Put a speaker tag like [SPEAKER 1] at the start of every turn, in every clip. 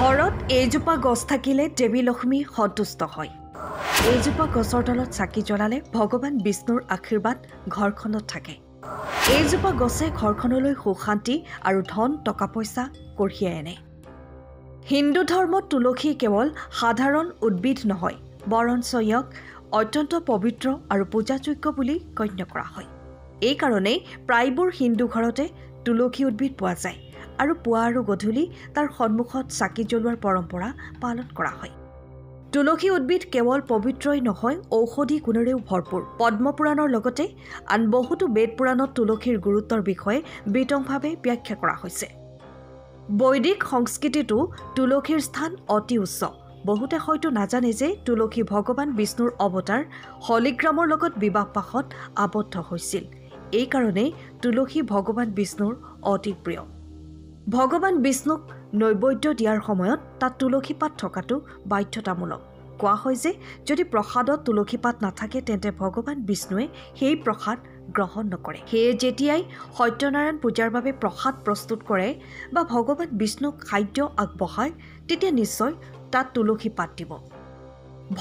[SPEAKER 1] ঘৰত এইজোপা গছ থাকিলে দেৱী লক্ষ্মী সন্তুষ্ট হয়। এইজোপা গছৰ তলত চাকি জ্বলালে ভগৱান বিষ্ণুৰ আশীৰ্বাদ ঘৰখনত থাকে। এইজোপা গছে ঘৰখনলৈ সুখ শান্তি আৰু ধন টকা পইচা কঢ়িয়াই আনে। হিন্দু ধৰ্মত তুলসী কেৱল সাধাৰণ উদ্ভিদ নহয়, বৰঞ্চ ইয়াক অত্যন্ত পবিত্ৰ আৰু পূজাযোগ্য বুলি গণ্য কৰা হয়। এইকাৰণেই প্ৰায়বোৰ হিন্দু ঘৰতে তুলসী উদ্ভিদ পোৱা যায় আৰু পুৱা আৰু গধূলি তাৰ সন্মুখত চাকি জ্বলোৱাৰ পৰম্পৰা পালন কৰা হয়। তুলসী উদ্ভিদ কেৱল পবিত্ৰই নহয়, ঔষধি গুণেৰেও ভৰপূৰ। পদ্মপুৰাণৰ লগতে আন বহুতো বেদ পুৰাণত তুলসীৰ গুৰুত্বৰ বিষয়ে বিতংভাৱে ব্যাখ্যা কৰা হৈছে। বৈদিক সংস্কৃতিতো তুলসীৰ স্থান অতি উচ্চ। বহুতে হয়তো নাজানে যে তুলসী ভগৱান বিষ্ণুৰ অৱতাৰ শালিগ্ৰামৰ লগত বিবাহপাশত আবদ্ধ হৈছিল। এইকাৰণেই তুলসী ভগৱান বিষ্ণুৰ অতি প্ৰিয়। ভগৱান বিষ্ণুক নৈবেদ্য দিয়াৰ সময়ত তাত তুলসী পাত থকাটো বাধ্যতামূলক। কোৱা হয় যে যদি প্ৰসাদত তুলসী পাত নাথাকে তেন্তে ভগৱান বিষ্ণুৱে সেই প্ৰসাদ গ্ৰহণ নকৰে। সেয়ে যেতিয়াই সত্যনাৰায়ণ পূজাৰ বাবে প্ৰসাদ প্ৰস্তুত কৰে বা ভগৱান বিষ্ণুক খাদ্য আগবঢ়ায় তেতিয়া নিশ্চয় তাত তুলসী পাত দিব।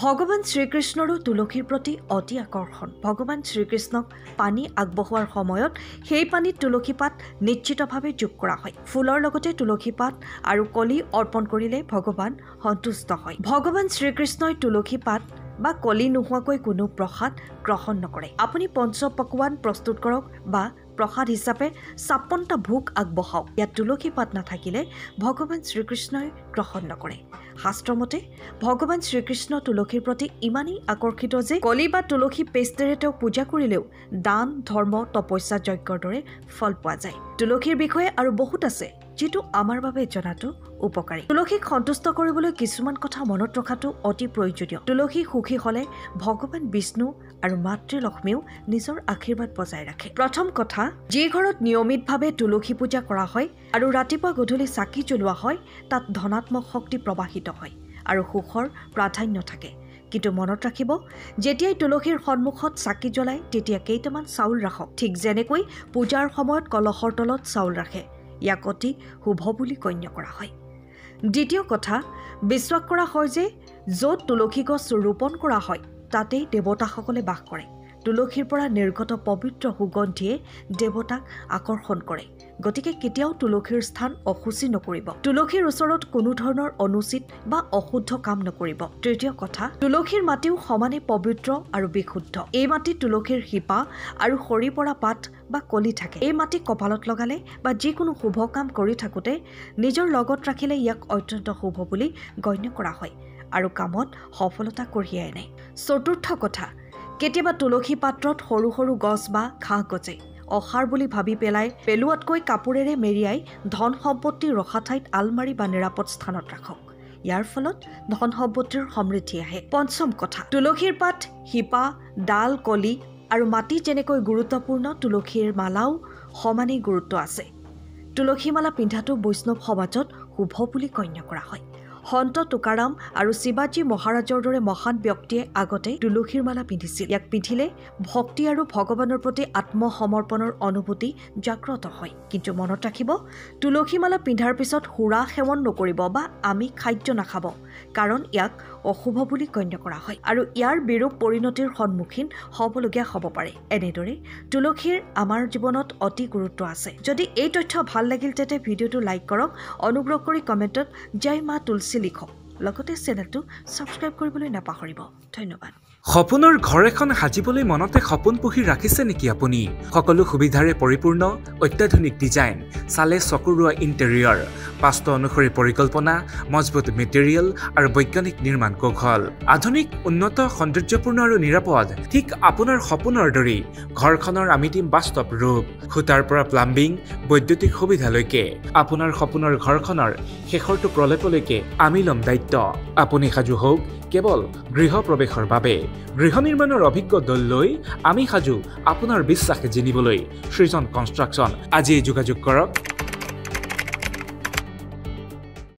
[SPEAKER 1] ভগৱান শ্ৰীকৃষ্ণৰো তুলসীৰ প্ৰতি অতি আকৰ্ষণ। ভগৱান শ্ৰীকৃষ্ণক পানী আগবঢ়োৱাৰ সময়ত সেই পানীত তুলসী পাত নিশ্চিতভাৱে যোগ কৰা হয়। ফুলৰ লগতে তুলসী পাত আৰু কলি অৰ্পণ কৰিলে ভগৱান সন্তুষ্ট হয়। ভগৱান শ্ৰীকৃষ্ণই তুলসী পাত বা কলি নোহোৱাকৈ কোনো প্ৰসাদ গ্ৰহণ নকৰে। আপুনি পঞ্চপক্বান প্ৰস্তুত কৰক বা প্ৰসাদ হিচাপে 56টা ভোগ আগবঢ়াওক, ইয়াত তুলসী পাত নাথাকিলে ভগৱান শ্ৰীকৃষ্ণই গ্ৰহণ নকৰে। শাস্ত্ৰমতে ভগৱান শ্ৰীকৃষ্ণ তুলসীৰ প্ৰতি ইমানেই আকৰ্ষিত যে কলি বা তুলসী পেষ্টেৰে তেওঁক পূজা কৰিলেও দান ধৰ্ম তপস্যা যজ্ঞৰ দৰে ফল পোৱা যায়। তুলসীৰ বিষয়ে আৰু বহুত আছে যিটো আমাৰ বাবে জনাটো উপকাৰী। তুলসীক সন্তুষ্ট কৰিবলৈ কিছুমান কথা মনত ৰখাটো অতি প্ৰয়োজনীয়। তুলসী সুখী হলে ভগৱান বিষ্ণু আৰু মাতৃ লক্ষ্মীও নিজৰ আশীৰ্বাদ বজাই ৰাখে। প্ৰথম কথা, যি ঘৰত নিয়মিতভাৱে তুলসী পূজা কৰা হয় আৰু ৰাতিপুৱা গধূলি চাকি জ্বলোৱা হয় তাত ধনাত্মক শক্তি প্ৰবাহিত হয় আৰু সুখৰ প্ৰাধান্য থাকে। কিন্তু মনত ৰাখিব, যেতিয়াই তুলসীৰ সন্মুখত চাকি জ্বলায় তেতিয়া কেইটামান চাউল ৰাখক, ঠিক যেনেকৈ পূজাৰ সময়ত কলহৰ তলত চাউল ৰাখে। ইয়াক অতি শুভ বুলি গণ্য কৰা হয়। দ্বিতীয় কথা, বিশ্বাস কৰা হয় যে য'ত তুলসী গছ ৰোপণ কৰা হয় তাতেই দেৱতাসকলে বাস কৰে। তুলসীৰ পৰা নিৰ্গত পবিত্ৰ সুগন্ধিয়ে দেৱতাক আকৰ্ষণ কৰে। গতিকে কেতিয়াও তুলসীৰ স্থান অশুচি নকৰিব। তুলসীৰ ওচৰত কোনো ধৰণৰ অনুচিত বা অশুদ্ধ কাম নকৰিব। তৃতীয় কথা, তুলসীৰ মাটিও সমানে পবিত্ৰ আৰু বিশুদ্ধ। এই মাটিত তুলসীৰ শিপা আৰু সৰি পৰা পাত বা কলি থাকে। এই মাটি কপালত লগালে বা যিকোনো শুভ কাম কৰি থাকোঁতে নিজৰ লগত ৰাখিলে ইয়াক অত্যন্ত শুভ বুলি গণ্য কৰা হয় আৰু কামত সফলতা কঢ়িয়াই আনে। চতুৰ্থ কথা, কেতিয়াবা তুলসী পাত্ৰত সৰু সৰু গছ বা ঘাঁহ গজে। অসাৰ বুলি ভাবি পেলোৱাতকৈ কাপোৰেৰে মেৰিয়াই ধন সম্পত্তি ৰখা ঠাইত আলমাৰি বা নিৰাপদ স্থানত ৰাখক। ইয়াৰ ফলত ধন সম্পত্তিৰ সমৃদ্ধি আহে। পঞ্চম কথা, তুলসীৰ পাত, শিপা, ডাল, কলি আৰু মাটি যেনেকৈ গুৰুত্বপূৰ্ণ, তুলসীৰ মালাও সমানেই গুৰুত্ব আছে। তুলসী মালা পিন্ধাটো বৈষ্ণৱ সমাজত শুভ বুলি গণ্য কৰা হয়। সন্ত তুকাৰাম আৰু শিৱাজী মহাৰাজৰ দৰে মহান ব্যক্তিয়ে আগতে তুলসীৰ মালা পিন্ধিছিল। ইয়াক পিন্ধিলে ভক্তি আৰু ভগৱানৰ প্ৰতি আত্মসমৰ্পণৰ অনুভূতি জাগ্ৰত হয়। কিন্তু মনত ৰাখিব, তুলসী মালা পিন্ধাৰ পিছত সুৰা সেৱন নকৰিব বা আমিষ খাদ্য নাখাব, কাৰণ ইয়াক অশুভ বুলি গণ্য কৰা হয় আৰু ইয়াৰ বিৰূপ পৰিণতিৰ সন্মুখীন হ'বলগীয়া হ'ব পাৰে। এনেদৰে তুলসীৰ আমাৰ জীৱনত অতি গুৰুত্ব আছে। যদি এই তথ্য ভাল লাগিল তেন্তে ভিডিঅ'টো লাইক কৰক, অনুগ্ৰহ কৰি কমেণ্টত জয় মা তুলসী লিখক, লগতে চেনেলটো ছাবস্ক্ৰাইব কৰিবলৈ নাপাহৰিব। ধন্যবাদ।
[SPEAKER 2] সপোনৰ ঘৰ এখন সাজিবলৈ মনতে সপোন পুহি ৰাখিছে নেকি আপুনি? সকলো সুবিধাৰে পৰিপূৰ্ণ, অত্যাধুনিক ডিজাইন, চালে চকুৰোৱা ইণ্টেৰিয়ৰ, বাস্তু অনুসৰি পৰিকল্পনা, মজবুত মেটেৰিয়েল আৰু বৈজ্ঞানিক নিৰ্মাণ কৌশল, আধুনিক উন্নত সৌন্দৰ্যপূৰ্ণ আৰু নিৰাপদ, ঠিক আপোনাৰ সপোনৰ দৰেই ঘৰখনৰ আমি দিম বাস্তৱ ৰূপ। খুঁটাৰ পৰা প্লাম্বিং, বৈদ্যুতিক সুবিধালৈকে আপোনাৰ সপোনৰ ঘৰখনৰ শেষৰটো প্ৰলেপলৈকে আমি ল'ম দায়িত্ব। আপুনি সাজু হওক কেৱল গৃহ প্ৰৱেশৰ বাবে। গৃহ নিৰ্মাণৰ অভিজ্ঞ দল লৈ আমি সাজু আপোনাৰ বিশ্বাস জিনিবলৈ। সৃজন কনষ্ট্ৰাকশ্যন, আজিয়েই যোগাযোগ কৰক।